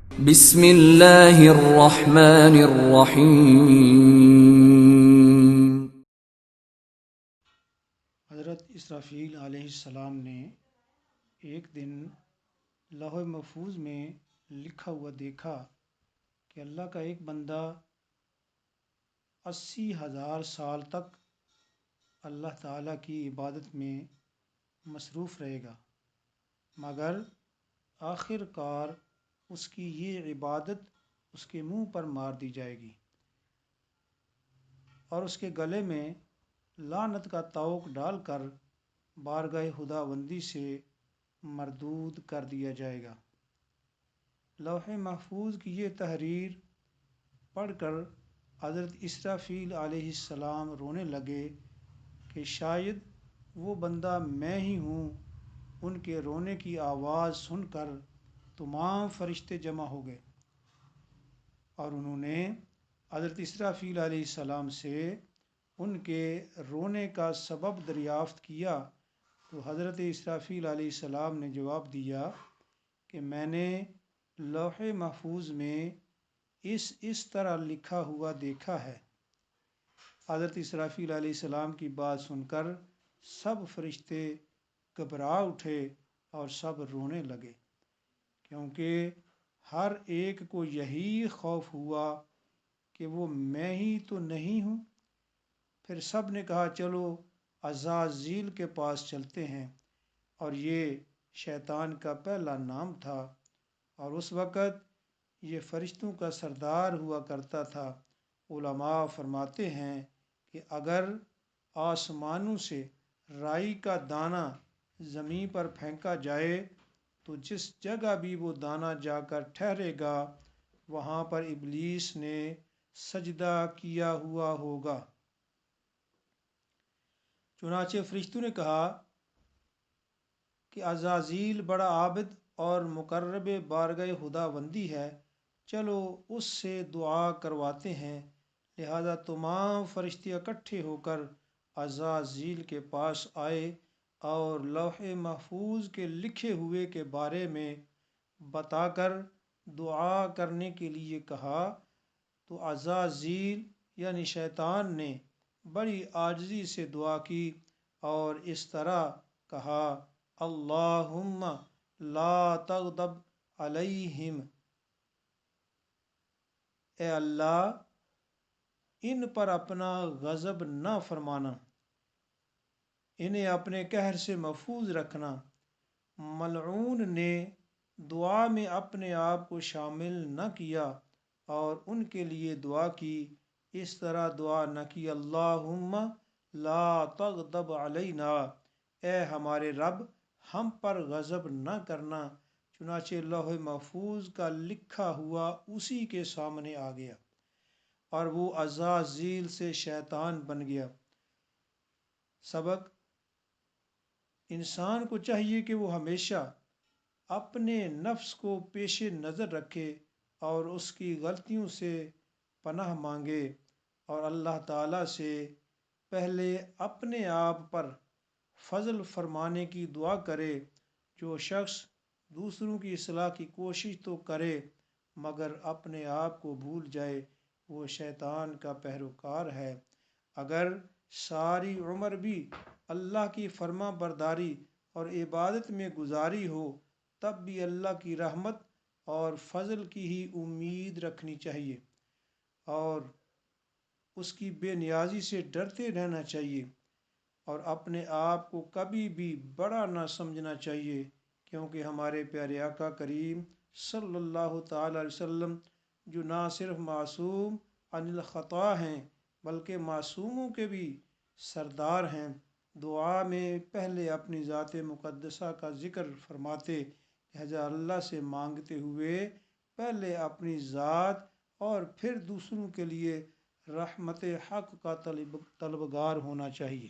بسم اللہ الرحمن الرحیم۔ حضرت اسرافیل علیہ السلام نے ایک دن لوح محفوظ میں لکھا ہوا دیکھا کہ اللہ کا ایک بندہ 80,000 سال تک اللہ تعالیٰ کی عبادت میں مصروف رہے گا، مگر آخر کار اس کی یہ عبادت اس کے منہ پر مار دی جائے گی اور اس کے گلے میں لعنت کا طوق ڈال کر بارگاہ خداوندی سے مردود کر دیا جائے گا۔ لوح محفوظ کی یہ تحریر پڑھ کر حضرت اسرافیل علیہ السلام رونے لگے کہ شاید وہ بندہ میں ہی ہوں۔ ان کے رونے کی آواز سن کر تمام فرشتے جمع ہو گئے اور انہوں نے حضرت اسرافیل علیہ السلام سے ان کے رونے کا سبب دریافت کیا، تو حضرت اسرافیل علیہ السلام نے جواب دیا کہ میں نے لوح محفوظ میں اس طرح لکھا ہوا دیکھا ہے۔ حضرت اسرافیل علیہ السلام کی بات سن کر سب فرشتے گھبرا اٹھے اور سب رونے لگے، کیونکہ ہر ایک کو یہی خوف ہوا کہ وہ میں ہی تو نہیں ہوں۔ پھر سب نے کہا چلو عزازیل کے پاس چلتے ہیں، اور یہ شیطان کا پہلا نام تھا اور اس وقت یہ فرشتوں کا سردار ہوا کرتا تھا۔ علماء فرماتے ہیں کہ اگر آسمانوں سے رائی کا دانہ زمین پر پھینکا جائے تو جس جگہ بھی وہ دانہ جا کر ٹھہرے گا وہاں پر ابلیس نے سجدہ کیا ہوا ہوگا۔ چنانچہ فرشتوں نے کہا کہ عزازیل بڑا عابد اور مقرب بارگاہ خداوندی ہے، چلو اس سے دعا کرواتے ہیں۔ لہذا تمام فرشتے اکٹھے ہو کر عزازیل کے پاس آئے اور لوح محفوظ کے لکھے ہوئے کے بارے میں بتا کر دعا کرنے کے لیے کہا، تو عزازیل یعنی شیطان نے بڑی عاجزی سے دعا کی اور اس طرح کہا، اللہم لا تغضب علیہم، اے اللہ ان پر اپنا غضب نہ فرمانا، انہیں اپنے قہر سے محفوظ رکھنا۔ ملعون نے دعا میں اپنے آپ کو شامل نہ کیا اور ان کے لیے دعا کی، اس طرح دعا نہ کی، اللہم لا تغضب علینا، اے ہمارے رب ہم پر غضب نہ کرنا۔ چنانچہ لوح محفوظ کا لکھا ہوا اسی کے سامنے آ گیا اور وہ عزازیل سے شیطان بن گیا۔ سبق: انسان کو چاہیے کہ وہ ہمیشہ اپنے نفس کو پیش نظر رکھے اور اس کی غلطیوں سے پناہ مانگے اور اللہ تعالیٰ سے پہلے اپنے آپ پر فضل فرمانے کی دعا کرے۔ جو شخص دوسروں کی اصلاح کی کوشش تو کرے مگر اپنے آپ کو بھول جائے وہ شیطان کا پیروکار ہے۔ اگر ساری عمر بھی اللہ کی فرما برداری اور عبادت میں گزاری ہو تب بھی اللہ کی رحمت اور فضل کی ہی امید رکھنی چاہیے اور اس کی بے نیازی سے ڈرتے رہنا چاہیے اور اپنے آپ کو کبھی بھی بڑا نہ سمجھنا چاہیے، کیونکہ ہمارے پیارے آقا کریم صلی اللہ تعالیٰ علیہ وسلم جو نہ صرف معصوم عن الخطا ہیں بلکہ معصوموں کے بھی سردار ہیں، دعا میں پہلے اپنی ذات مقدسہ کا ذکر فرماتے، لہذا اللہ سے مانگتے ہوئے پہلے اپنی ذات اور پھر دوسروں کے لیے رحمت حق کا طلبگار ہونا چاہیے۔